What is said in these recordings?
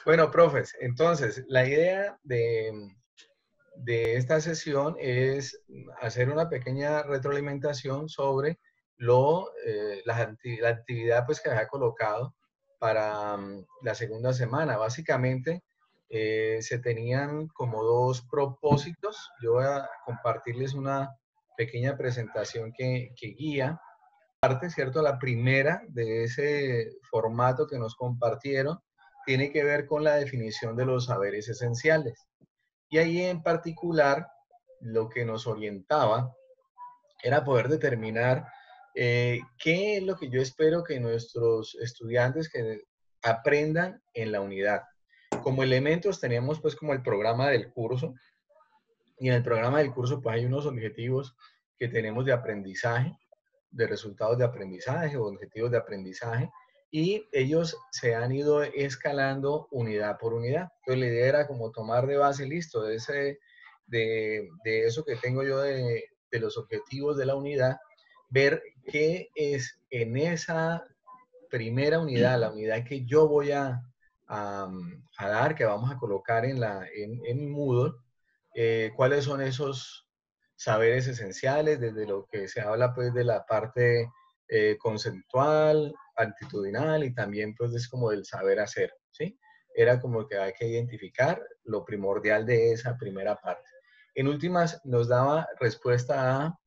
Bueno, profes, entonces la idea de esta sesión es hacer una pequeña retroalimentación sobre la actividad pues, que había colocado para la segunda semana. Básicamente se tenían como dos propósitos. Yo voy a compartirles una pequeña presentación que guía. Parte, ¿cierto? La primera de ese formato que nos compartieron tiene que ver con la definición de los saberes esenciales. Y ahí en particular lo que nos orientaba era poder determinar qué es lo que yo espero que nuestros estudiantes que aprendan en la unidad. Como elementos teníamos pues como el programa del curso, y en el programa del curso pues hay unos objetivos que tenemos de aprendizaje, de resultados de aprendizaje o objetivos de aprendizaje, y ellos se han ido escalando unidad por unidad. Entonces la idea era como tomar de base, listo, de eso que tengo yo de los objetivos de la unidad, ver qué es en esa primera unidad, la unidad que yo voy a dar, que vamos a colocar en Moodle, cuáles son esos saberes esenciales, desde lo que se habla pues de la parte conceptual, actitudinal y también pues es como del saber hacer, ¿sí? Era como que hay que identificar lo primordial de esa primera parte. En últimas nos daba respuesta a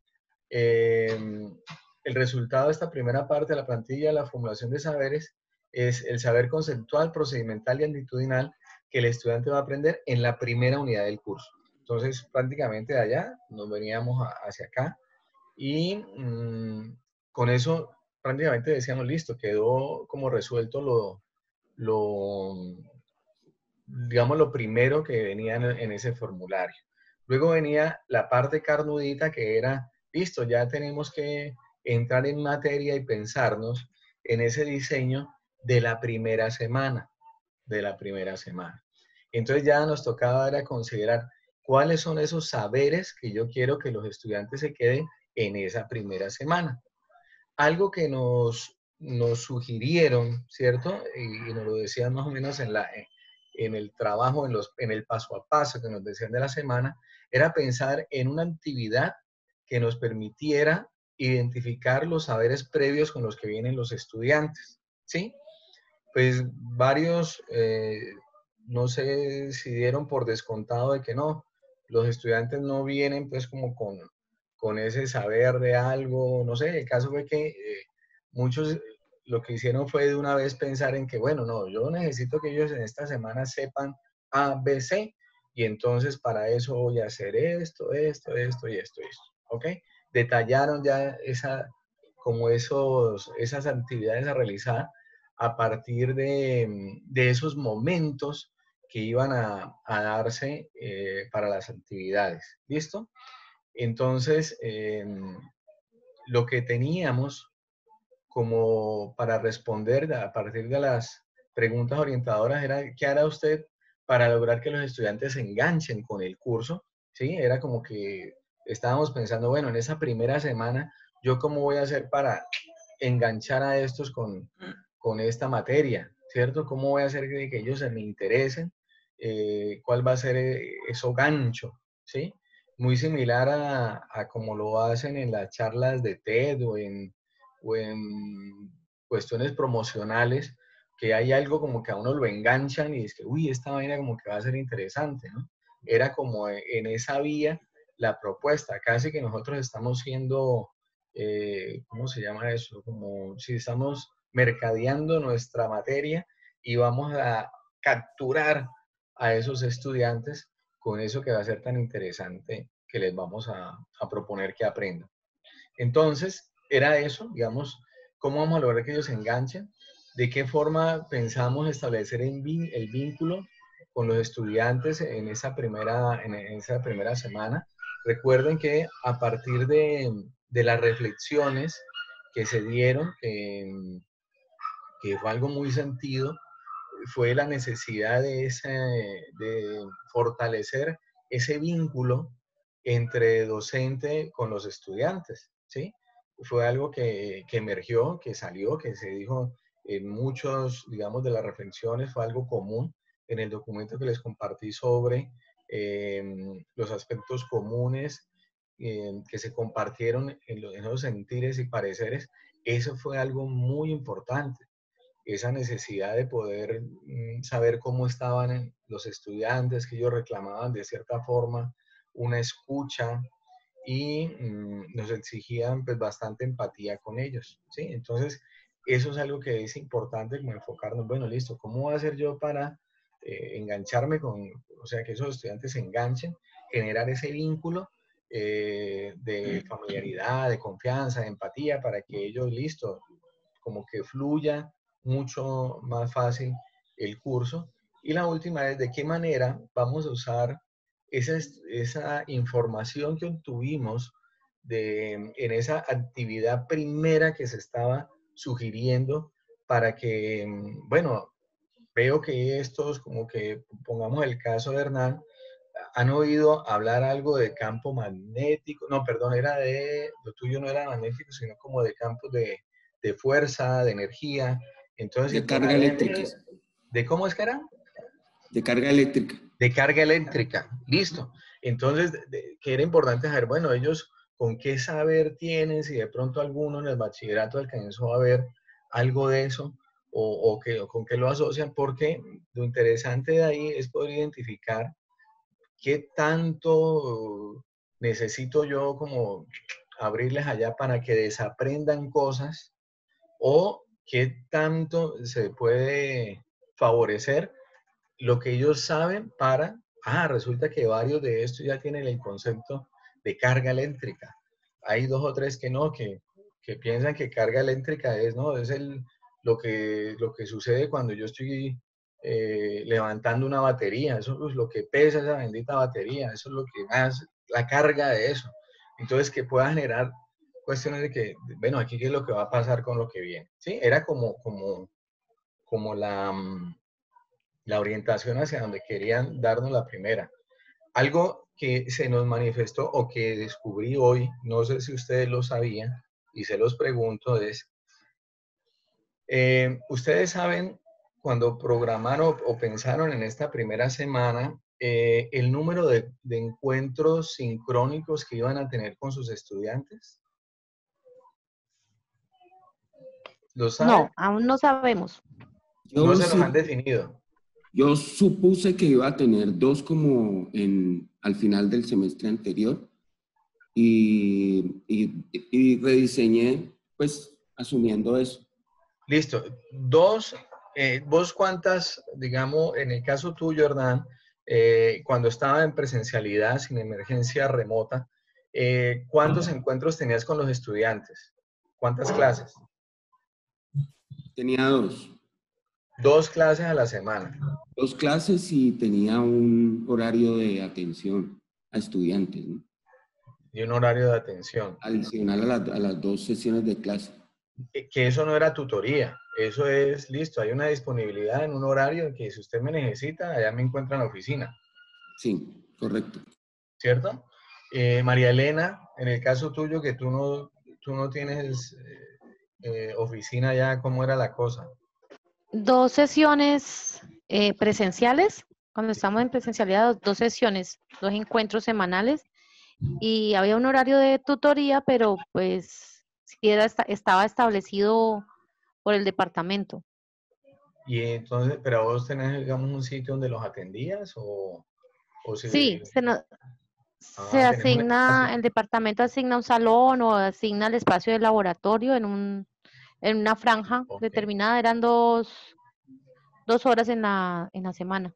el resultado de esta primera parte de la plantilla, la formulación de saberes, es el saber conceptual, procedimental y actitudinal que el estudiante va a aprender en la primera unidad del curso. Entonces, prácticamente de allá nos veníamos hacia acá y con eso prácticamente decíamos, listo, quedó como resuelto lo, digamos, lo primero que venía en ese formulario. Luego venía la parte carnudita que era, listo, ya tenemos que entrar en materia y pensarnos en ese diseño de la primera semana, de la primera semana. Entonces ya nos tocaba era considerar cuáles son esos saberes que yo quiero que los estudiantes se queden en esa primera semana. Algo que nos sugirieron, ¿cierto? Y nos lo decían más o menos en el trabajo, en el paso a paso que nos decían de la semana, era pensar en una actividad que nos permitiera identificar los saberes previos con los que vienen los estudiantes, ¿sí? Pues varios no sé si dieron por descontado de que no, los estudiantes no vienen pues como con ese saber de algo, no sé, el caso fue que muchos lo que hicieron fue de una vez pensar en que, bueno, no, yo necesito que ellos en esta semana sepan A, B, C, y entonces para eso voy a hacer esto y esto, ¿ok? Detallaron ya esas actividades a realizar a partir de esos momentos que iban darse para las actividades. ¿Listo? Entonces, lo que teníamos como para responder a partir de las preguntas orientadoras era, ¿qué hará usted para lograr que los estudiantes se enganchen con el curso? ¿Sí? Era como que estábamos pensando, bueno, en esa primera semana, ¿yo cómo voy a hacer para enganchar a estos con esta materia? ¿Cierto? ¿Cómo voy a hacer que ellos se me interesen? ¿Cuál va a ser eso gancho? ¿Sí? Muy similar a como lo hacen en las charlas de TED o en cuestiones promocionales, que hay algo como que a uno lo enganchan y es que, uy, esta vaina como que va a ser interesante, ¿no? Era como en esa vía la propuesta, casi que nosotros estamos siendo, ¿cómo se llama eso? Como si estamos mercadeando nuestra materia y vamos a capturar a esos estudiantes con eso que va a ser tan interesante que les vamos a proponer que aprendan. Entonces, era eso, digamos, cómo vamos a lograr que ellos se enganchen, de qué forma pensamos establecer el vínculo con los estudiantes en esa primera semana. Recuerden que a partir de las reflexiones que se dieron, que fue algo muy sentido, fue la necesidad de fortalecer ese vínculo entre docente con los estudiantes, ¿sí? Fue algo que emergió, que salió, que se dijo en muchos, digamos, de las reflexiones, fue algo común, en el documento que les compartí sobre los aspectos comunes que se compartieron en los sentires y pareceres, eso fue algo muy importante, esa necesidad de poder saber cómo estaban los estudiantes, que ellos reclamaban de cierta forma una escucha y nos exigían pues bastante empatía con ellos, ¿sí? Entonces, eso es algo que es importante como enfocarnos, bueno, listo, ¿cómo voy a hacer yo para engancharme con, o sea, que esos estudiantes se enganchen, generar ese vínculo de familiaridad, de confianza, de empatía, para que ellos, listo, como que fluya mucho más fácil el curso? Y la última es de qué manera vamos a usar esa información que obtuvimos en esa actividad primera que se estaba sugiriendo para que, bueno, veo que estos, como que pongamos el caso de Hernán, han oído hablar algo de campo magnético, no, perdón, lo tuyo no era magnético, sino como de campos de fuerza, de energía. Entonces, si De por carga ahí, eléctrica. ¿de cómo es que era? De carga eléctrica. De carga eléctrica, listo. Entonces, que era importante saber, bueno, ellos con qué saber tienen, si de pronto alguno en el bachillerato alcanzó a ver algo de eso, o con qué lo asocian, porque lo interesante de ahí es poder identificar qué tanto necesito yo como abrirles allá para que desaprendan cosas, o qué tanto se puede favorecer lo que ellos saben para, resulta que varios de estos ya tienen el concepto de carga eléctrica. Hay dos o tres que no, que piensan que carga eléctrica es, no, es lo que sucede cuando yo estoy levantando una batería, eso es lo que pesa esa bendita batería, eso es lo que más, la carga de eso. Entonces, que pueda generar cuestiones de que, bueno, aquí qué es lo que va a pasar con lo que viene. ¿Sí? Era como la orientación hacia donde querían darnos la primera. Algo que se nos manifestó o que descubrí hoy, no sé si ustedes lo sabían, y se los pregunto, es, ustedes saben, cuando programaron o pensaron en esta primera semana, el número de encuentros sincrónicos que iban a tener con sus estudiantes. ¿Lo saben? No, aún no sabemos. No Yo se los han sí, definido. yo supuse que iba a tener dos como al final del semestre anterior y rediseñé, pues, asumiendo eso. Listo. Dos, vos cuántas, digamos, en el caso tuyo, Hernán, cuando estaba en presencialidad, sin emergencia remota, ¿cuántos encuentros tenías con los estudiantes? ¿Cuántas clases? Tenía dos. Dos clases a la semana. Dos clases y tenía un horario de atención a estudiantes, ¿no? Y un horario de atención. Adicional a las dos sesiones de clase. Que eso no era tutoría, eso es listo, hay una disponibilidad en un horario en que si usted me necesita, allá me encuentra en la oficina. Sí, correcto. ¿Cierto? María Elena, en el caso tuyo que tú no tienes oficina ya, ¿cómo era la cosa? 2 sesiones presenciales, cuando estamos en presencialidad, 2 sesiones, 2 encuentros semanales, y había un horario de tutoría, pero pues sí estaba establecido por el departamento. Y entonces, pero vos tenés, digamos, un sitio donde los atendías o si, Sí, se tenés un espacio. asigna, el departamento asigna un salón o asigna el espacio de laboratorio en una franja Ok, determinada, eran 2 horas en la semana,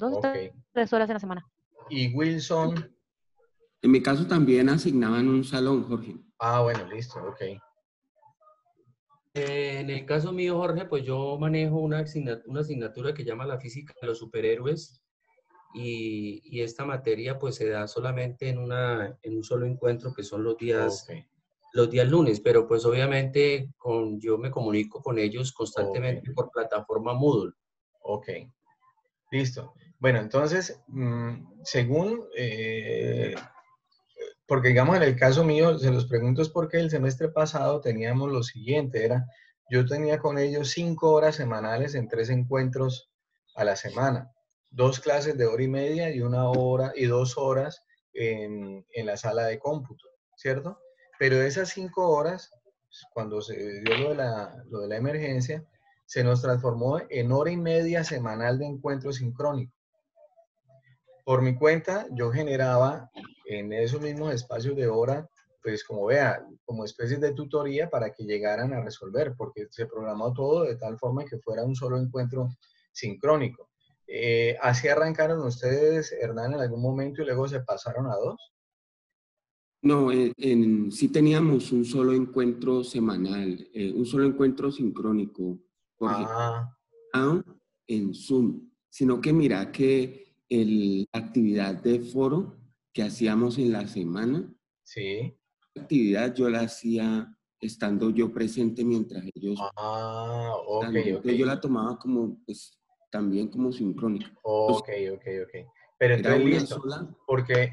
ok. 3 horas en la semana. Y Wilson, En mi caso también asignaban un salón, Jorge. bueno, listo, ok. En el caso mío, Jorge, pues yo manejo una asignatura que llama la física de los superhéroes y esta materia pues se da solamente en un solo encuentro que son Ok, los días lunes, pero pues obviamente yo me comunico con ellos ok, constantemente por plataforma Moodle. ok. Listo. Bueno, entonces, según, porque digamos en el caso mío, se los pregunto es porque el semestre pasado teníamos lo siguiente, yo tenía con ellos 5 horas semanales en 3 encuentros a la semana. 2 clases de hora y media y 1 hora y 2 horas en la sala de cómputo, ¿cierto? Pero de esas 5 horas, cuando se dio lo de la emergencia, se nos transformó en hora y media semanal de encuentro sincrónico. Por mi cuenta, yo generaba en esos mismos espacios de hora, pues como vea, como especies de tutoría para que llegaran a resolver, porque se programó todo de tal forma que fuera un solo encuentro sincrónico. ¿Así arrancaron ustedes, Hernán, en algún momento y luego se pasaron a 2? No, sí teníamos un solo encuentro semanal, un solo encuentro sincrónico, Jorge, Ah, en Zoom, sino que mira que la actividad de foro que hacíamos en la semana, sí. la actividad yo la hacía estando yo presente mientras ellos Ah, ok, estaban. ok. Entonces yo la tomaba como, pues, también como sincrónica. Entonces, Ok, ok, ok. Pero era entonces una listo, sola porque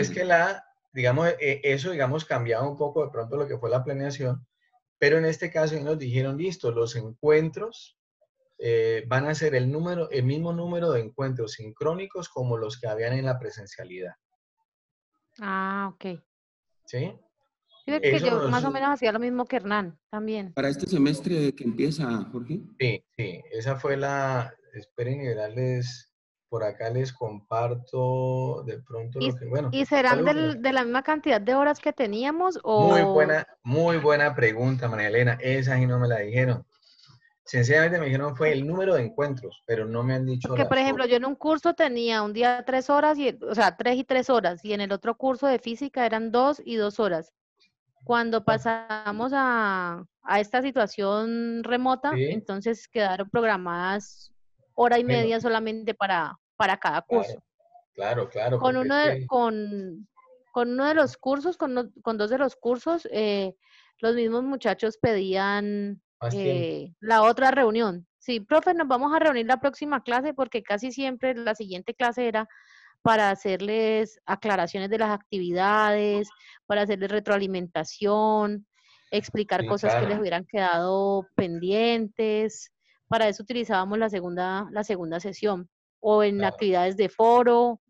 es que semana. digamos, eso, digamos, cambiaba un poco de pronto lo que fue la planeación, pero en este caso ya nos dijeron, listo, los encuentros van a ser el mismo número de encuentros sincrónicos como los que habían en la presencialidad, Ah, ok. ¿sí? Sí, que Eso yo más o nos, menos hacía lo mismo que Hernán también. Para este semestre que empieza, Jorge. sí, sí, esa fue esperen y verán, por acá les comparto de pronto ¿Y, lo que, bueno, y serán algo que de la misma cantidad de horas que teníamos o muy buena pregunta, María Elena. Esa sí no me la dijeron. Sencillamente me dijeron fue el número de encuentros, pero no me han dicho porque, por las ejemplo, horas. yo en un curso tenía un día 3 horas, o sea, 3 y 3 horas, y en el otro curso de física eran 2 y 2 horas. Cuando pasamos a esta situación remota, Sí, entonces quedaron programadas hora y bueno, media solamente para cada claro, curso. claro, claro, Con porque es uno de, que con uno de los cursos, con 2 de los cursos, los mismos muchachos pedían más tiempo. la otra reunión. Sí, profe, nos vamos a reunir la próxima clase porque casi siempre la siguiente clase era para hacerles aclaraciones de las actividades, para hacerles retroalimentación, explicar Sí, cosas que les claro, hubieran quedado pendientes. Para eso utilizábamos la segunda sesión o en claro. actividades de foro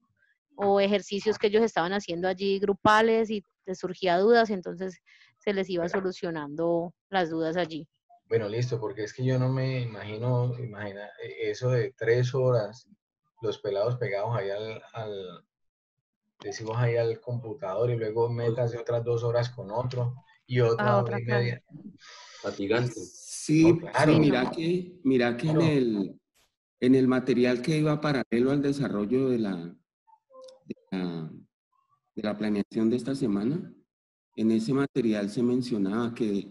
o ejercicios que ellos estaban haciendo allí grupales y les surgía dudas, entonces se les iba solucionando las dudas allí. Bueno, listo, porque es que yo no me imagina eso de 3 horas, los pelados pegados ahí decimos ahí al computador y luego métase otras 2 horas con otro y A otra hora otra y clase. media. Fatigante. No, Sí, sí, Sí, claro, no. mira que claro. en el material que iba paralelo al desarrollo la- de la planeación de esta semana, en ese material se mencionaba que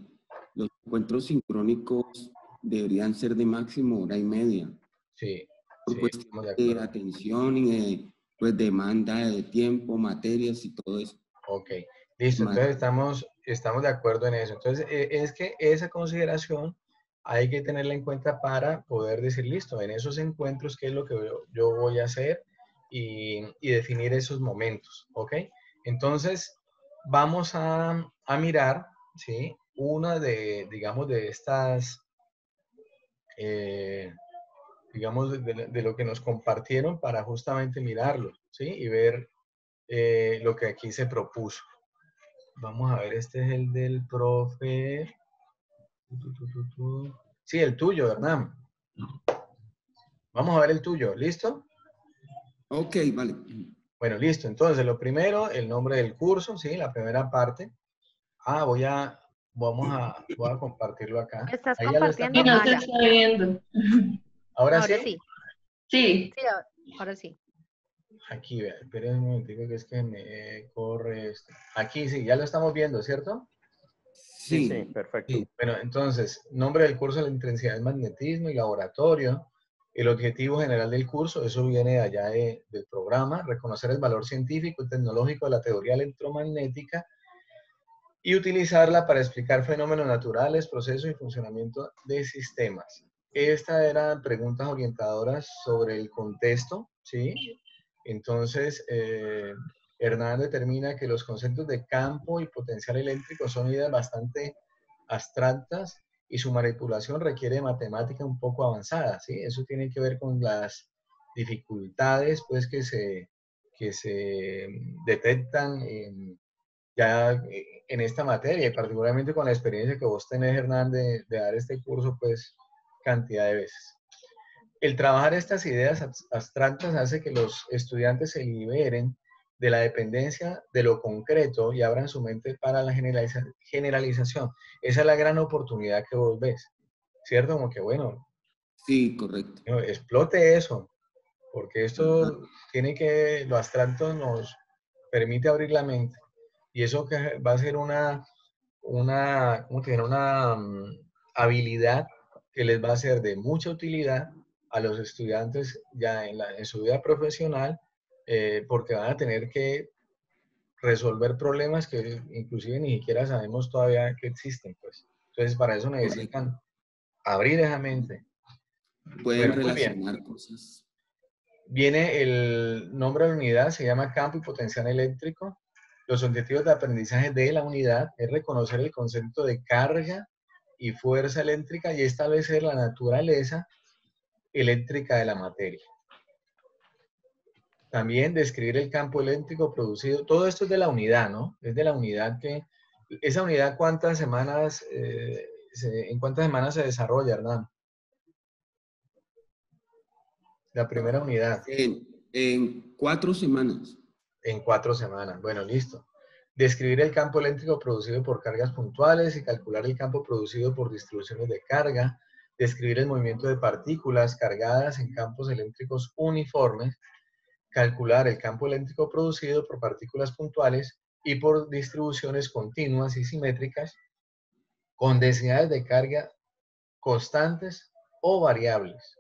los encuentros sincrónicos deberían ser de máximo hora y media, Sí, por sí, cuestiones estamos de de acuerdo. atención y de pues, demanda de tiempo, materias y todo eso. Ok, listo, Ma- entonces estamos de acuerdo en eso. Entonces, es que esa consideración hay que tenerla en cuenta para poder decir, listo, en esos encuentros, ¿qué es lo que yo voy a hacer? Y definir esos momentos, ¿ok? Entonces, vamos a mirar, ¿sí? Una digamos, de estas, eh, digamos, de lo que nos compartieron para justamente mirarlo, ¿sí? Y ver lo que aquí se propuso. Vamos a ver, este es el del profe. Sí, el tuyo, Hernán. Vamos a ver el tuyo, ¿listo? Ok, vale. Bueno, listo. Entonces, lo primero, el nombre del curso, ¿sí? La primera parte. Ah, voy a compartirlo acá. ¿Estás Ahí ya lo están Y compartiendo? no viendo. Ah, se ya. está viendo. Ahora Ahora sí. sí. Sí. Sí, ahora sí. Aquí, vea, esperen un momentico que es que me corre esto. Aquí sí, ya lo estamos viendo, ¿cierto? Sí, sí, Sí, perfecto. sí. Bueno, entonces, nombre del curso, la intensidad del magnetismo y laboratorio. El objetivo general del curso, eso viene de allá del programa, reconocer el valor científico y tecnológico de la teoría electromagnética y utilizarla para explicar fenómenos naturales, procesos y funcionamiento de sistemas. Estas eran preguntas orientadoras sobre el contexto, ¿sí? Entonces, Hernán determina que los conceptos de campo y potencial eléctrico son ideas bastante abstractas y su manipulación requiere matemática un poco avanzada, ¿sí? Eso tiene que ver con dificultades pues, que se detectan ya en esta materia, y particularmente con la experiencia que vos tenés, Hernán, de dar este curso, pues, cantidad de veces. El trabajar estas ideas abstractas hace que los estudiantes se liberen de la dependencia de lo concreto y abran su mente para la generalización. Esa es la gran oportunidad que vos ves, ¿cierto? Como que, bueno, Sí, correcto. explote eso, porque Ajá. esto lo abstracto nos permite abrir la mente. Y eso que va a ser ¿cómo te diré? Habilidad que les va a ser de mucha utilidad a los estudiantes ya en su vida profesional, porque van a tener que resolver problemas que inclusive ni siquiera sabemos todavía que existen, pues. Entonces, para eso Correcto. necesitan abrir esa mente. Pueden Bueno, muy bien. relacionar cosas. Viene el nombre de la unidad, se llama campo y potencial eléctrico. Los objetivos de aprendizaje de la unidad es reconocer el concepto de carga y fuerza eléctrica y establecer la naturaleza eléctrica de la materia. También describir el campo eléctrico producido. Todo esto es de la unidad, ¿no? Es de la unidad que... ¿Esa unidad cuántas semanas, en cuántas semanas se desarrolla, Hernán? La primera unidad. En 4 semanas. En 4 semanas. Bueno, listo. Describir el campo eléctrico producido por cargas puntuales y calcular el campo producido por distribuciones de carga. Describir el movimiento de partículas cargadas en campos eléctricos uniformes. Calcular el campo eléctrico producido por partículas puntuales y por distribuciones continuas y simétricas con densidades de carga constantes o variables.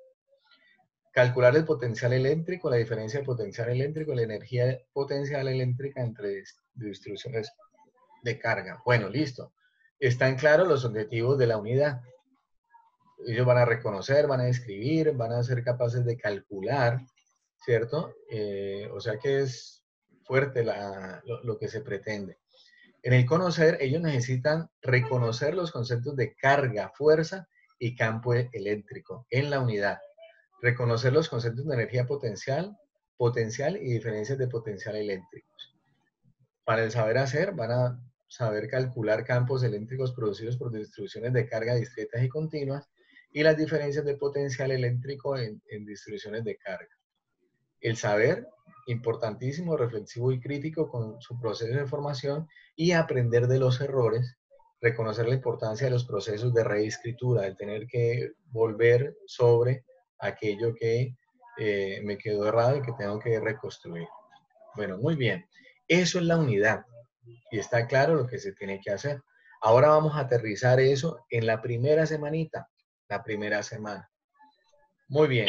Calcular el potencial eléctrico, la diferencia de potencial eléctrico, la energía potencial eléctrica entre distribuciones de carga. Bueno, listo. Están claros los objetivos de la unidad. Ellos van a reconocer, van a describir, van a ser capaces de calcular, ¿cierto? O sea que es fuerte lo que se pretende. En el conocer, ellos necesitan reconocer los conceptos de carga, fuerza y campo eléctrico en la unidad. Reconocer los conceptos de energía potencial y diferencias de potencial eléctricos. Para el saber hacer, van a saber calcular campos eléctricos producidos por distribuciones de carga discretas y continuas y las diferencias de potencial eléctrico en distribuciones de carga. El saber, importantísimo, reflexivo y crítico con su proceso de formación y aprender de los errores, reconocer la importancia de los procesos de reescritura, el tener que volver sobre aquello que me quedó errado y que tengo que reconstruir. Bueno, muy bien. Eso es la unidad y está claro lo que se tiene que hacer. Ahora vamos a aterrizar eso en la primera semanita, la primera semana. Muy bien.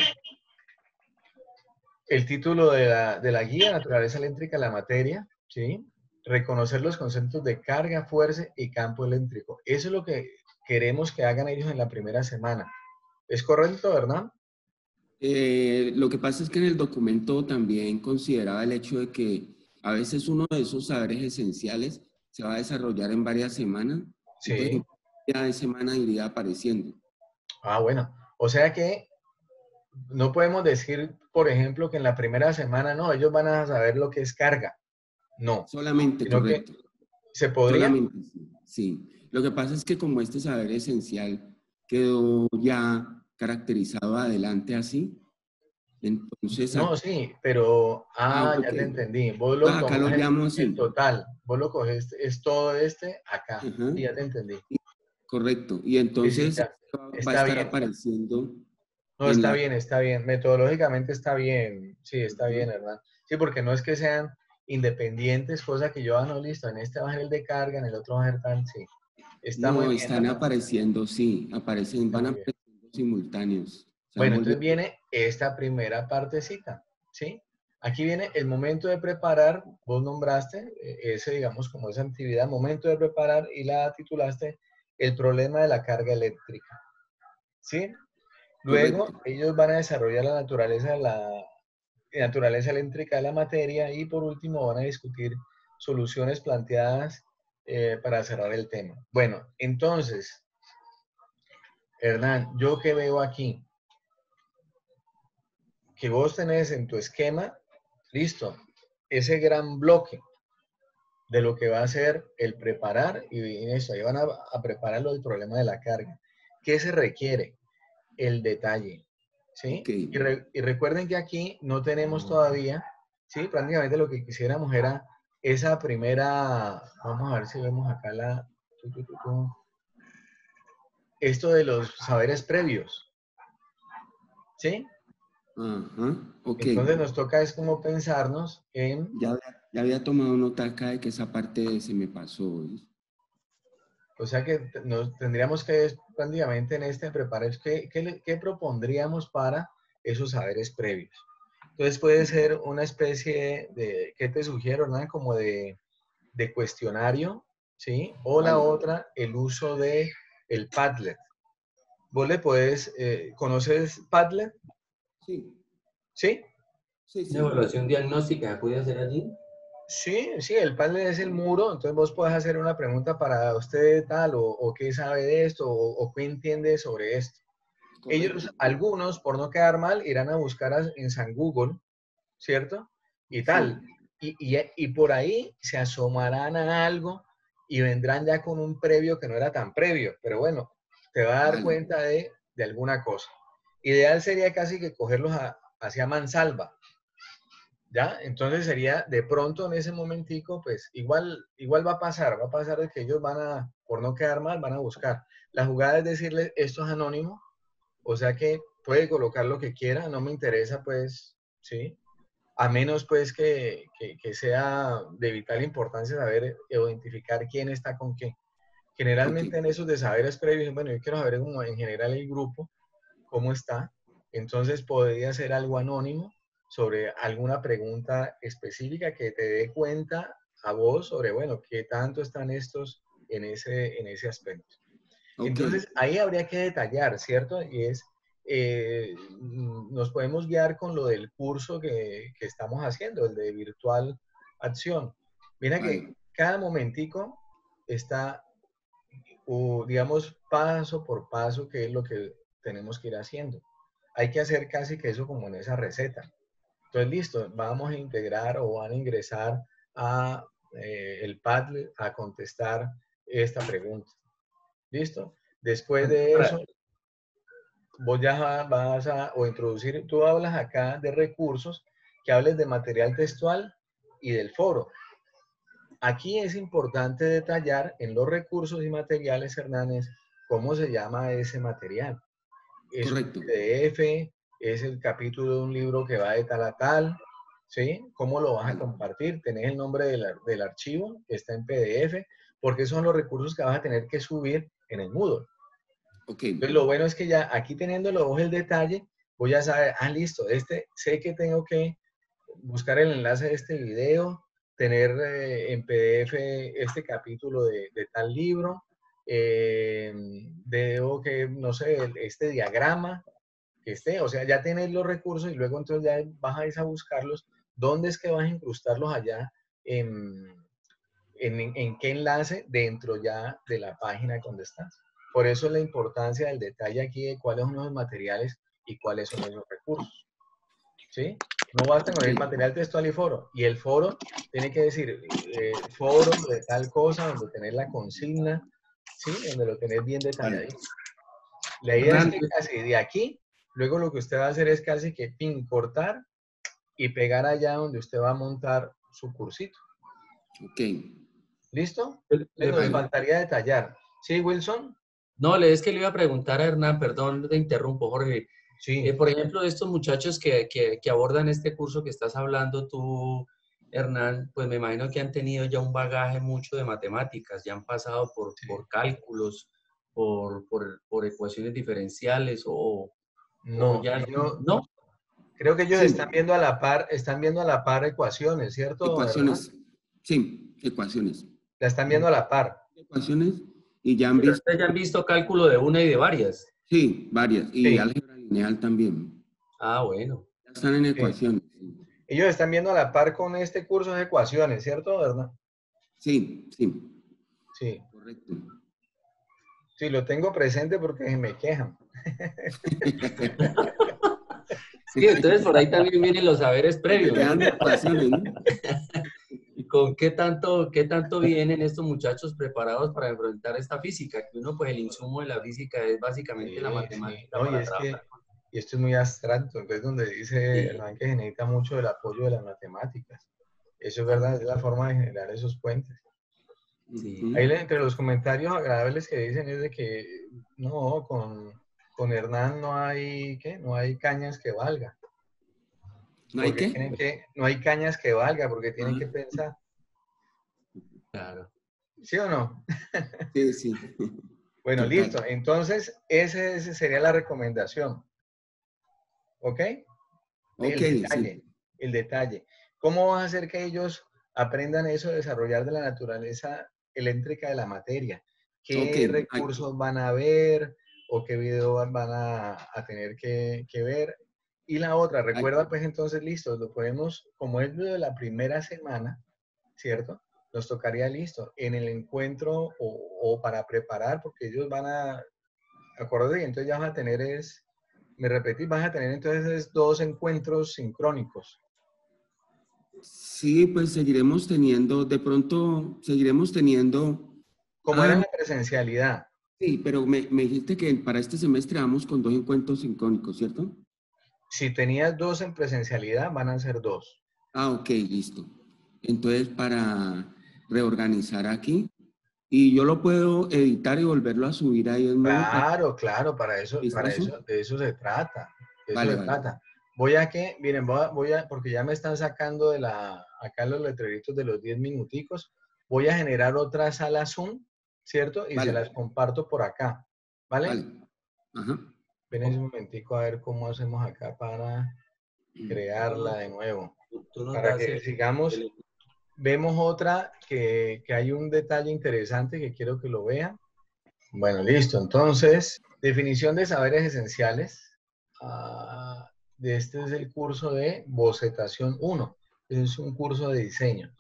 El título de la guía, Naturaleza Eléctrica de la Materia, ¿sí? Reconocer los conceptos de carga, fuerza y campo eléctrico. Eso es lo que queremos que hagan ellos en la primera semana. ¿Es correcto, verdad? Lo que pasa es que en el documento también consideraba el hecho de que a veces uno de esos saberes esenciales se va a desarrollar en varias semanas. Entonces, Sí. ya de semana iría apareciendo. Ah, bueno. O sea que no podemos decir, por ejemplo, que en la primera semana, no, ellos van a saber lo que es carga. No. Solamente, Sino que correcto. se podría. Solamente, sí. Lo que pasa es que como este saber esencial quedó ya caracterizado adelante así, entonces No, sí, pero, ok. ya te entendí. Vos Pues lo acá lo tomás llamo el así. total. Vos lo coges, es todo acá. Ajá. Sí, ya te entendí. Correcto. Y Sí, sí, entonces ya. va a Está estar bien. apareciendo No, en la... está bien. Metodológicamente está bien. Sí, está bien, ¿verdad? Sí, porque no es que sean independientes, cosa que yo, no, listo, en este va a ser el de carga, en el otro va a ser tal, sí. Está muy No, bien, están ¿verdad? apareciendo, sí, aparecen, Está van muy bien. apareciendo simultáneos. Se van Bueno, entonces volviendo... viene esta primera partecita, ¿sí? Aquí viene el momento de preparar, vos nombraste ese, digamos, como esa actividad, momento de preparar, y la titulaste el problema de la carga eléctrica, ¿sí? Luego, Correcto. ellos van a desarrollar la naturaleza eléctrica de la materia y por último van a discutir soluciones planteadas para cerrar el tema. Bueno, entonces, Hernán, ¿yo qué veo aquí? que vos tenés en tu esquema, listo, ese gran bloque de lo que va a ser el preparar, y en eso, ahí van a preparar el problema de la carga. ¿Qué se requiere? El detalle, ¿sí? Ok. Y recuerden que aquí no tenemos todavía, ¿sí? Prácticamente lo que quisiéramos era esa primera, vamos a ver si vemos acá esto de los saberes previos, ¿sí? Ajá, ok. Entonces nos toca es como pensarnos en, Ya había tomado nota acá de que esa parte se me pasó. ¿Ves? o sea que nos tendríamos que prácticamente en este preparar, ¿qué propondríamos para esos saberes previos? Entonces puede ser una especie de, ¿qué te sugiero, Hernán? Como de cuestionario, ¿sí? O la Vale. otra, el uso de el Padlet. Vos le puedes, ¿conoces Padlet? Sí, ¿Sí? sí, Una sí. evaluación diagnóstica, ¿puede hacer allí? Sí, sí, el Padlet es el muro, entonces vos podés hacer una pregunta para usted tal, o qué sabe de esto, o qué entiende sobre esto. Correcto. Ellos, algunos, por no quedar mal, irán a buscar en San Google, ¿cierto? Y Sí, tal. Y por ahí se asomarán a algo y vendrán ya con un previo que no era tan previo, pero bueno, te va a dar vale. cuenta de alguna cosa. Ideal sería casi que cogerlos hacia mansalva, ¿ya? Entonces sería de pronto en ese momentico, pues igual va a pasar de que ellos van a, por no quedar mal, van a buscar. La jugada es decirles, esto es anónimo, o sea que puede colocar lo que quiera, no me interesa, pues, ¿sí? A menos pues que sea de vital importancia saber identificar quién está con qué. Ok, Generalmente en esos de saberes previos, bueno, yo quiero saber como en general el grupo, cómo está. Entonces podría ser algo anónimo sobre alguna pregunta específica que te dé cuenta a vos sobre, bueno, qué tanto están estos en ese aspecto. ok. Entonces, ahí habría que detallar, ¿cierto? Y es, nos podemos guiar con lo del curso que estamos haciendo, el de virtual acción. Mira que Vale. cada momentico está, digamos, paso por paso, qué es lo que tenemos que ir haciendo. Hay que hacer casi que eso como en esa receta. Entonces, listo, vamos a integrar o van a ingresar a el Padlet a contestar esta pregunta. ¿Listo? Después de Para- eso, vos ya vas a, o introducir, tú hablas acá de recursos, que hables de material textual y del foro. Aquí es importante detallar en los recursos y materiales, Hernández, cómo se llama ese material. Es un Correcto. PDF, es el capítulo de un libro que va de tal a tal, ¿sí? ¿Cómo lo vas a Vale. compartir? Tenés el nombre del archivo que está en PDF, porque son los recursos que vas a tener que subir en el Moodle. Ok. Entonces, lo bueno es que ya aquí teniéndolo vos el detalle, voy a saber, listo, sé que tengo que buscar el enlace de este video, tener en PDF este capítulo de tal libro, debo que, no sé, este diagrama que esté, o sea, ya tenés los recursos y luego entonces ya vas a ir a buscarlos. ¿Dónde es que vas a incrustarlos allá? En qué enlace dentro ya de la página donde estás. Por eso es la importancia del detalle aquí de cuáles son los materiales y cuáles son esos recursos. ¿Sí? No basta con el Ok. material textual y foro. Y el foro tiene que decir foro de tal cosa, donde tenés la consigna, ¿sí? Donde lo tenés bien Vale. detalladito. La idea es Hernán, que casi de aquí, luego lo que usted va a hacer es casi que pin, cortar y pegar allá donde usted va a montar su cursito. Ok. ¿Listo? le Nos Vale. faltaría detallar. ¿Sí, Wilson? no, es que le iba a preguntar a Hernán, perdón, te interrumpo, Jorge. Sí. Por ejemplo, estos muchachos que abordan este curso que estás hablando tú, Hernán, pues me imagino que han tenido ya un bagaje mucho de matemáticas, ya han pasado Sí. por cálculos, por ecuaciones diferenciales o No, ya, ¿no? creo que ellos Sí. están viendo a la par ecuaciones, ¿cierto, Hernán? Ecuaciones. Sí, ecuaciones. La están viendo a la par. Ecuaciones y ya han Pero visto, ustedes ya han visto cálculo de una y de varias. sí, varias. Y Sí, álgebra lineal también. Ah, bueno. Ya están en sí. ecuaciones. Sí, Ellos están viendo a la par con este curso de ecuaciones, ¿cierto, Hernán? sí, sí, Sí, correcto. sí, lo tengo presente porque me quejan. Sí, entonces por ahí también vienen los saberes Te previos. quedan anotaciones, ¿no? ¿Y con qué tanto vienen estos muchachos preparados para enfrentar esta física? Que uno, pues el insumo de la física es básicamente la Sí, sí, matemática no, y para es que, trabajar. y esto es muy abstracto, entonces donde dice Sí, Hernán que se necesita mucho del apoyo de las matemáticas. Eso es verdad, es exacto. la forma de generar esos puentes. Sí, Ahí Ujú. entre los comentarios agradables que dicen es de que no, con Hernán no hay, ¿qué? No hay cañas que valga, ¿No hay porque qué? tienen que, no hay cañas que valga, porque tienen que Ah, pensar, claro. ¿sí o no? sí, sí, Bueno, total. listo, entonces esa sería la recomendación, ¿ok? Ok, sí. El detalle. ¿Cómo vas a hacer que ellos aprendan eso, desarrollar de la naturaleza eléctrica de la materia? Ok, ¿Qué ay, recursos van a ver o qué video van a tener que ver? Y la otra, ay, recuerda pues entonces, listo, lo podemos, como es lo de la primera semana, ¿cierto? Nos tocaría, listo, en el encuentro o para preparar, porque ellos van a, acuérdate, entonces ya vas a tener es, me repetí, vas a tener entonces dos encuentros sincrónicos. sí, pues seguiremos teniendo, de pronto seguiremos teniendo. Como era Ah, en la presencialidad, sí, pero me dijiste que para este semestre vamos con 2 encuentros sincrónicos, ¿cierto? si tenías dos en presencialidad, van a ser dos. Ah, ok, listo. Entonces, para reorganizar aquí, y yo lo puedo editar y volverlo a subir ahí en Moodle para Claro, claro, vistazo. de eso se trata, de eso Vale, se vale. trata. Voy a que, miren, porque ya me están sacando de acá los letreritos de los 10 minuticos, voy a generar otra sala Zoom, ¿cierto? Y se Vale, las comparto por acá, ¿vale? vale. Ajá. Ven un momentico a ver cómo hacemos acá para Tú crearla nos, de nuevo. tú nos Para das que sigamos, el- vemos otra que hay un detalle interesante que quiero que lo vean. Bueno, listo. Entonces, definición de saberes esenciales. De este es el curso de bocetación 1. Es un curso de diseño.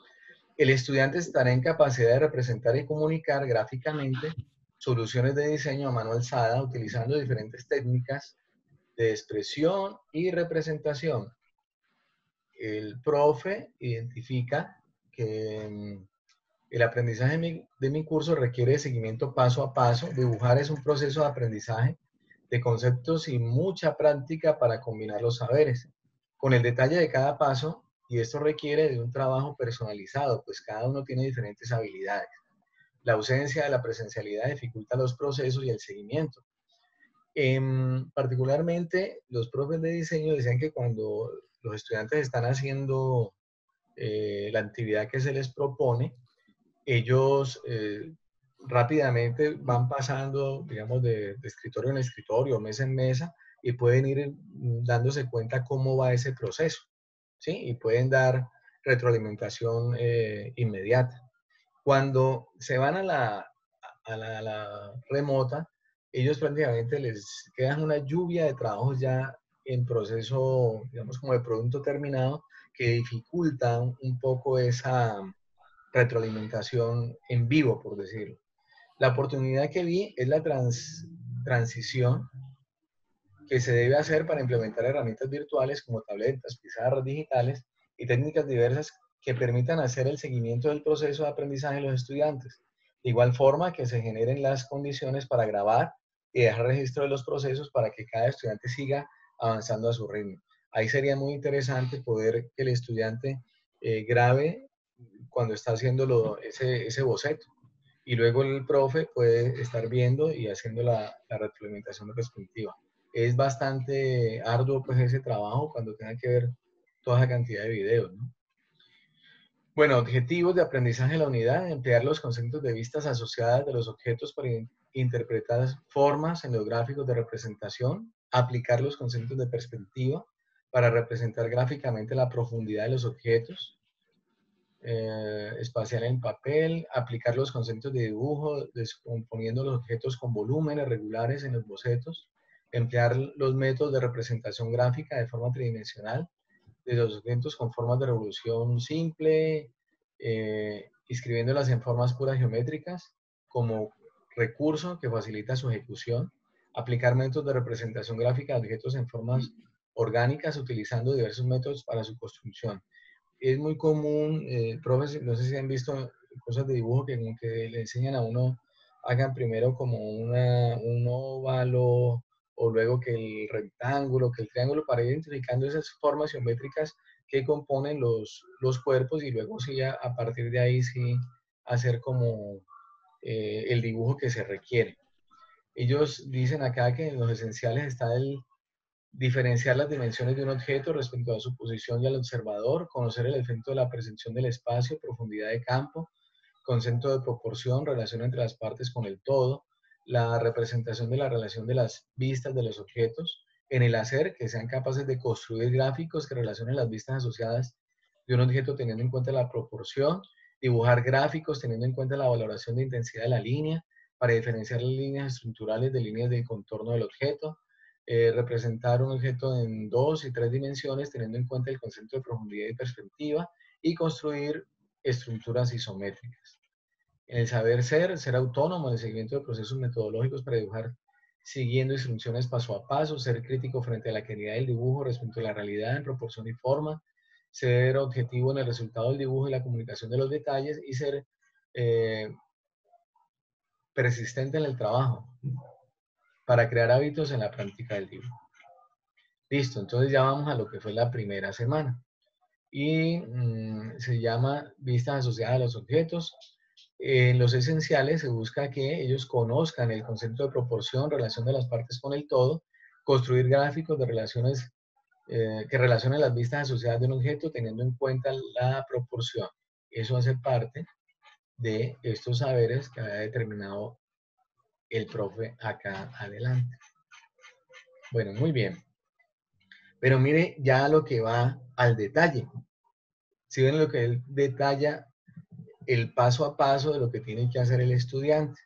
El estudiante estará en capacidad de representar y comunicar gráficamente soluciones de diseño a mano alzada utilizando diferentes técnicas de expresión y representación. El profe identifica que el aprendizaje de mi curso requiere de seguimiento paso a paso. Dibujar es un proceso de aprendizaje de conceptos y mucha práctica para combinar los saberes, con el detalle de cada paso, y esto requiere de un trabajo personalizado, pues cada uno tiene diferentes habilidades. La ausencia de la presencialidad dificulta los procesos y el seguimiento. Particularmente, los profes de diseño decían que cuando los estudiantes están haciendo la actividad que se les propone, ellos rápidamente van pasando, digamos, de escritorio en escritorio, mesa en mesa, y pueden ir dándose cuenta cómo va ese proceso, ¿sí? Y pueden dar retroalimentación inmediata. Cuando se van a la remota, ellos prácticamente les quedan una lluvia de trabajos ya en proceso, digamos, como de producto terminado, que dificultan un poco esa retroalimentación en vivo, por decirlo. La oportunidad que vi es la transición que se debe hacer para implementar herramientas virtuales como tabletas, pizarras digitales y técnicas diversas que permitan hacer el seguimiento del proceso de aprendizaje de los estudiantes. De igual forma que se generen las condiciones para grabar y dejar registro de los procesos para que cada estudiante siga avanzando a su ritmo. Ahí sería muy interesante poder que el estudiante grabe cuando está haciendo ese boceto. Y luego el profe puede estar viendo y haciendo la retroalimentación respectiva. Es bastante arduo pues ese trabajo cuando tenga que ver toda esa cantidad de videos, ¿no? Bueno, objetivos de aprendizaje de la unidad, emplear los conceptos de vistas asociadas de los objetos para interpretar formas en los gráficos de representación, aplicar los conceptos de perspectiva para representar gráficamente la profundidad de los objetos, espacial en papel, aplicar los conceptos de dibujo, descomponiendo los objetos con volúmenes regulares en los bocetos, emplear los métodos de representación gráfica de forma tridimensional de los objetos con formas de revolución simple, inscribiéndolas en formas puras geométricas como recurso que facilita su ejecución, aplicar métodos de representación gráfica de objetos en formas orgánicas utilizando diversos métodos para su construcción. Es muy común, profes, no sé si han visto cosas de dibujo que, como que le enseñan a uno, hagan primero como un óvalo, o luego que el rectángulo, que el triángulo, para ir identificando esas formas geométricas que componen los cuerpos, y luego sí, a partir de ahí sí hacer como el dibujo que se requiere. Ellos dicen acá que en los esenciales está el diferenciar las dimensiones de un objeto respecto a su posición y al observador, conocer el efecto de la percepción del espacio, profundidad de campo, concepto de proporción, relación entre las partes con el todo, la representación de la relación de las vistas de los objetos, en el hacer, que sean capaces de construir gráficos que relacionen las vistas asociadas de un objeto teniendo en cuenta la proporción, dibujar gráficos teniendo en cuenta la valoración de intensidad de la línea, para diferenciar las líneas estructurales de líneas de contorno del objeto, representar un objeto en 2 y 3 dimensiones teniendo en cuenta el concepto de profundidad y perspectiva, y construir estructuras isométricas. En el saber ser autónomo en el seguimiento de procesos metodológicos para dibujar siguiendo instrucciones paso a paso, ser crítico frente a la calidad del dibujo respecto a la realidad en proporción y forma, ser objetivo en el resultado del dibujo y la comunicación de los detalles, y ser persistente en el trabajo para crear hábitos en la práctica del dibujo. Listo, entonces ya vamos a lo que fue la primera semana. Y se llama vistas asociadas a los objetos. En los esenciales se busca que ellos conozcan el concepto de proporción, relación de las partes con el todo, construir gráficos de relaciones que relacionen las vistas asociadas de un objeto teniendo en cuenta la proporción. Eso hace parte de estos saberes que había determinado el profe acá adelante. Bueno, muy bien. Pero mire ya lo que va al detalle. Si ven lo que él detalla, el paso a paso de lo que tiene que hacer el estudiante.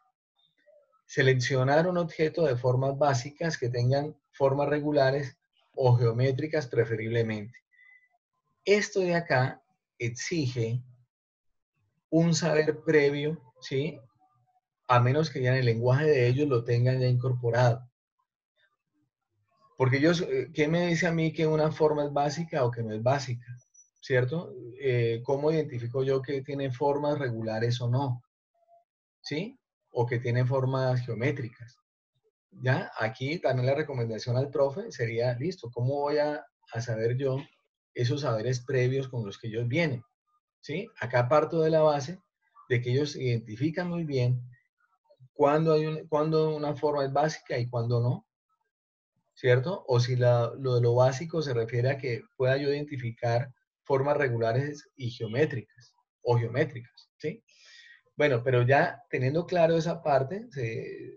Seleccionar un objeto de formas básicas que tengan formas regulares o geométricas preferiblemente. Esto de acá exige un saber previo, ¿sí? A menos que ya en el lenguaje de ellos lo tengan ya incorporado. Porque ellos, ¿qué me dice a mí que una forma es básica o que no es básica? ¿Cierto? ¿Cómo identifico yo que tiene formas regulares o no? ¿Sí? O que tiene formas geométricas. Ya, aquí también la recomendación al profe sería, listo, ¿cómo voy a saber yo esos saberes previos con los que ellos vienen? ¿Sí? Acá parto de la base de que ellos identifican muy bien cuándo una forma es básica y cuándo no, ¿cierto? O si lo de lo básico se refiere a que pueda yo identificar formas regulares y geométricas, o geométricas, ¿sí? Bueno, pero ya teniendo claro esa parte,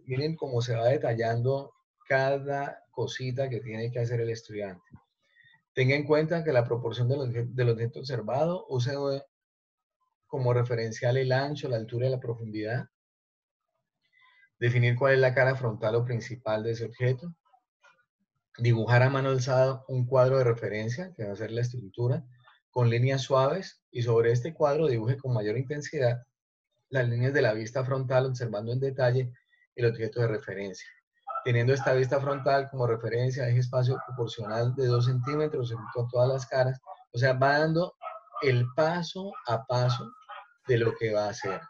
miren cómo se va detallando cada cosita que tiene que hacer el estudiante. Tenga en cuenta que la proporción del objeto observado, use como referencial el ancho, la altura y la profundidad. Definir cuál es la cara frontal o principal de ese objeto. Dibujar a mano alzada un cuadro de referencia, que va a ser la estructura, con líneas suaves, y sobre este cuadro dibuje con mayor intensidad las líneas de la vista frontal, observando en detalle el objeto de referencia. Teniendo esta vista frontal como referencia, deje espacio proporcional de 2 centímetros junto a todas las caras. O sea, va dando el paso a paso de lo que va a hacer.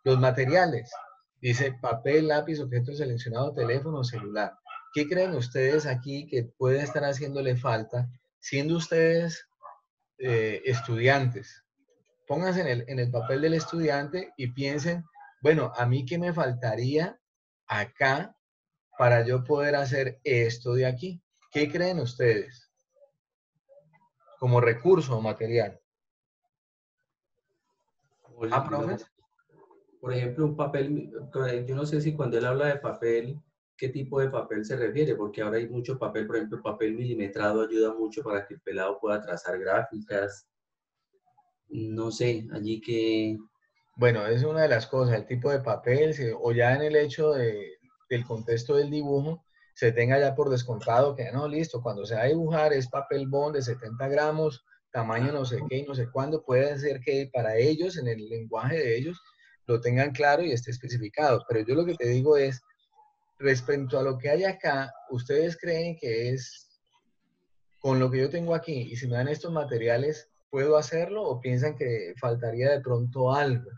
Los materiales, dice papel, lápiz, objeto seleccionado, teléfono, celular. ¿Qué creen ustedes aquí que puede estar haciéndole falta, siendo ustedes estudiantes? Pónganse en el papel del estudiante y piensen, bueno, ¿a mí qué me faltaría acá para yo poder hacer esto de aquí? ¿Qué creen ustedes como recurso o material? Digamos, ¿Profes? por ejemplo, un papel, yo no sé si cuando él habla de papel, qué tipo de papel se refiere, porque ahora hay mucho papel, por ejemplo, el papel milimetrado ayuda mucho para que el pelado pueda trazar gráficas. No sé, allí que... Bueno, es una de las cosas, el tipo de papel, o ya en el hecho del contexto del dibujo, se tenga ya por descontado que no, listo, cuando se va a dibujar es papel bond de 70 gramos, tamaño no sé qué y no sé cuándo, puede ser que para ellos, en el lenguaje de ellos, lo tengan claro y esté especificado. Pero yo lo que te digo es, respecto a lo que hay acá, ¿ustedes creen que es con lo que yo tengo aquí y si me dan estos materiales, ¿puedo hacerlo o piensan que faltaría de pronto algo?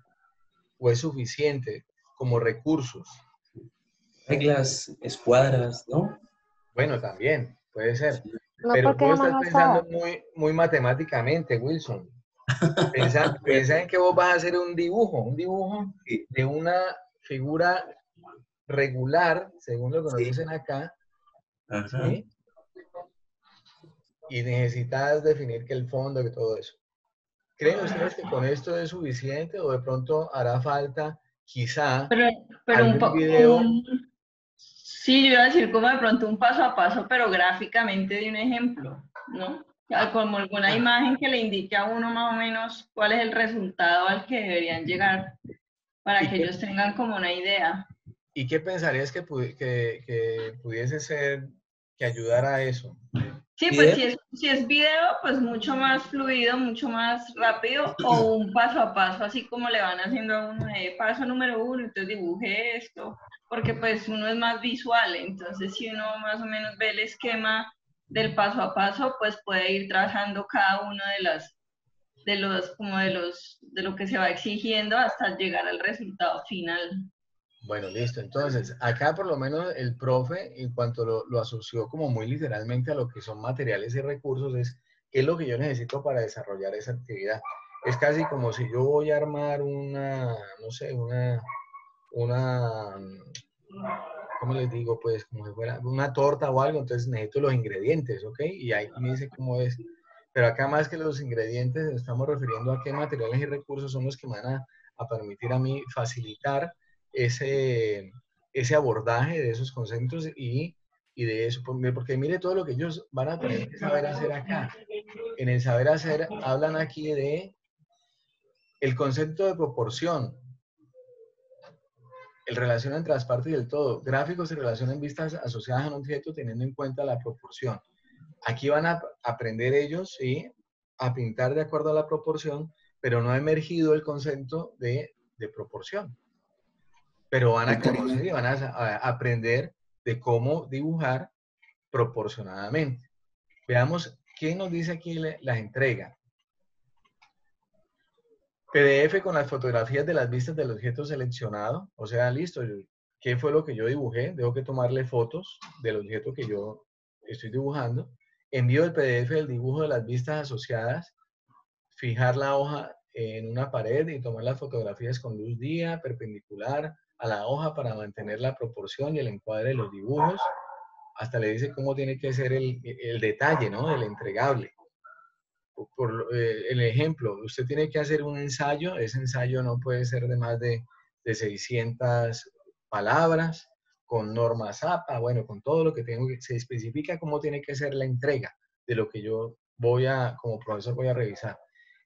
¿O es suficiente como recursos? Reglas, escuadras, ¿no? Bueno, también puede ser. No, Pero porque vos esa estás mano pensando está. muy matemáticamente, Wilson. Piensa en que vos vas a hacer un dibujo Sí, de una figura regular, según lo que nos sí. dicen acá, Ajá. ¿sí? Y necesitas definir que el fondo, que todo eso. ¿Creen ustedes que con esto es suficiente o de pronto hará falta quizá Pero, pero algún video? sí, yo iba a decir como de pronto un paso a paso, pero gráficamente de un ejemplo, ¿no? Como alguna imagen que le indique a uno más o menos cuál es el resultado al que deberían llegar para ¿Y que qué, ellos tengan como una idea. y qué pensarías que pudiese ser que ayudara a eso? Sí, pues Video. si es video, pues mucho más fluido, mucho más rápido, o un paso a paso, así como le van haciendo a uno de paso número 1, entonces dibuje esto, porque pues uno es más visual, entonces si uno más o menos ve el esquema del paso a paso, pues puede ir trazando cada uno de lo que se va exigiendo hasta llegar al resultado final. Bueno, listo. Entonces, acá por lo menos el profe, en cuanto lo asoció como muy literalmente a lo que son materiales y recursos, es qué es lo que yo necesito para desarrollar esa actividad. Es casi como si yo voy a armar una, no sé, una, ¿cómo les digo? Pues como si fuera una torta o algo, entonces necesito los ingredientes, ¿ok? Y ahí me dice cómo es. Pero acá más que los ingredientes, estamos refiriendo a qué materiales y recursos son los que me van a permitir a mí facilitar ese abordaje de esos conceptos y de eso, porque mire todo lo que ellos van a tener que saber hacer acá. En el saber hacer hablan aquí de el concepto de proporción, el relación entre las partes y el todo. Gráficos se relacionan vistas asociadas a un objeto teniendo en cuenta la proporción. Aquí van a aprender ellos, ¿sí?, a pintar de acuerdo a la proporción, pero no ha emergido el concepto de proporción. Pero van a Faltaría, conocer y van a aprender de cómo dibujar proporcionadamente. Veamos qué nos dice aquí la entrega. PDF con las fotografías de las vistas del objeto seleccionado. O sea, listo, ¿qué fue lo que yo dibujé? Tengo que tomarle fotos del objeto que yo estoy dibujando. Envío el PDF del dibujo de las vistas asociadas. Fijar la hoja en una pared y tomar las fotografías con luz día, perpendicular a la hoja para mantener la proporción y el encuadre de los dibujos. Hasta le dice cómo tiene que ser el detalle, ¿no?, del entregable. El ejemplo, usted tiene que hacer un ensayo, ese ensayo no puede ser de más de 600 palabras, con normas APA, bueno, con todo lo que tengo, se especifica cómo tiene que ser la entrega de lo que yo como profesor voy a revisar.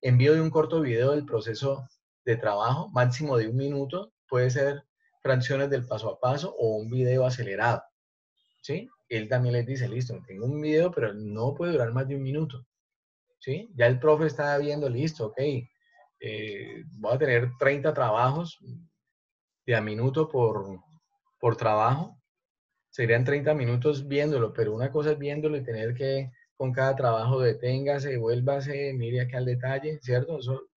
Envío de un corto video del proceso de trabajo, máximo de 1 minuto, puede ser fracciones del paso a paso o un video acelerado, ¿sí? Él también les dice, listo, tengo un video, pero no puede durar más de 1 minuto. ¿Sí? Ya el profe está viendo, listo, ok, voy a tener 30 trabajos de a minuto por trabajo, serían 30 minutos viéndolo, pero una cosa es viéndolo y tener que con cada trabajo deténgase, vuélvase, mire acá al detalle, ¿cierto? Eso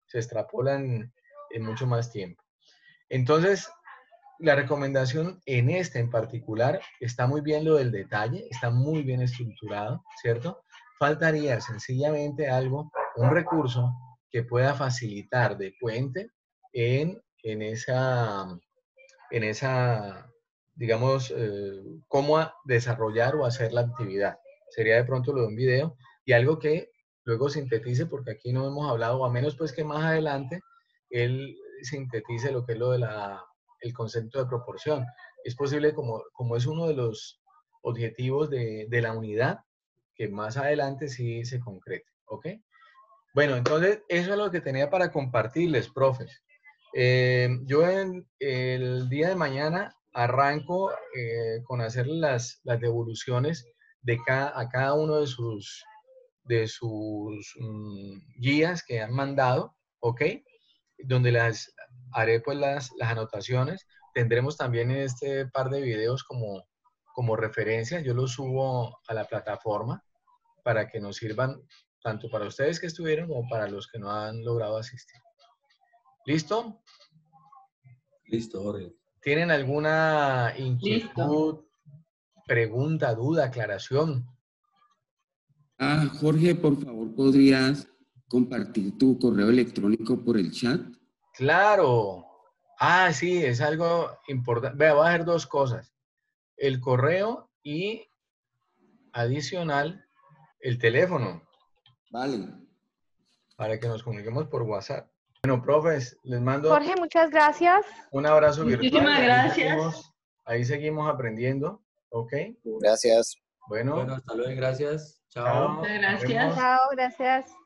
se extrapola en mucho más tiempo. Entonces, la recomendación en este en particular está muy bien lo del detalle, está muy bien estructurado, ¿cierto? Faltaría sencillamente algo, un recurso que pueda facilitar de puente en esa, digamos, cómo desarrollar o hacer la actividad. Sería de pronto lo de un video y algo que luego sintetice, porque aquí no hemos hablado, o a menos pues que más adelante él sintetice lo que es lo de el concepto de proporción. Es posible, como es uno de los objetivos de la unidad, que más adelante sí se concrete, ¿ok? Bueno, entonces eso es lo que tenía para compartirles, profes. Yo el día de mañana arranco con hacer las devoluciones a cada uno de sus guías que han mandado, ¿ok? Donde las haré pues las anotaciones. Tendremos también este par de videos como referencia. Yo los subo a la plataforma para que nos sirvan tanto para ustedes que estuvieron como para los que no han logrado asistir. ¿Listo? Listo, Jorge. ¿Tienen alguna inquietud, pregunta, duda, aclaración? Jorge, por favor, ¿podrías compartir tu correo electrónico por el chat? Claro. Sí, es algo importante. Vea, voy a hacer dos cosas. El correo y adicional el teléfono Vale. para que nos comuniquemos por WhatsApp. Bueno, profes, les mando Jorge, muchas gracias. un abrazo virtual. Muchísimas gracias. Ahí seguimos aprendiendo. ¿Ok? Gracias. Bueno, Bueno, hasta luego y gracias. chao. Chao. Muchas gracias. Chao, gracias.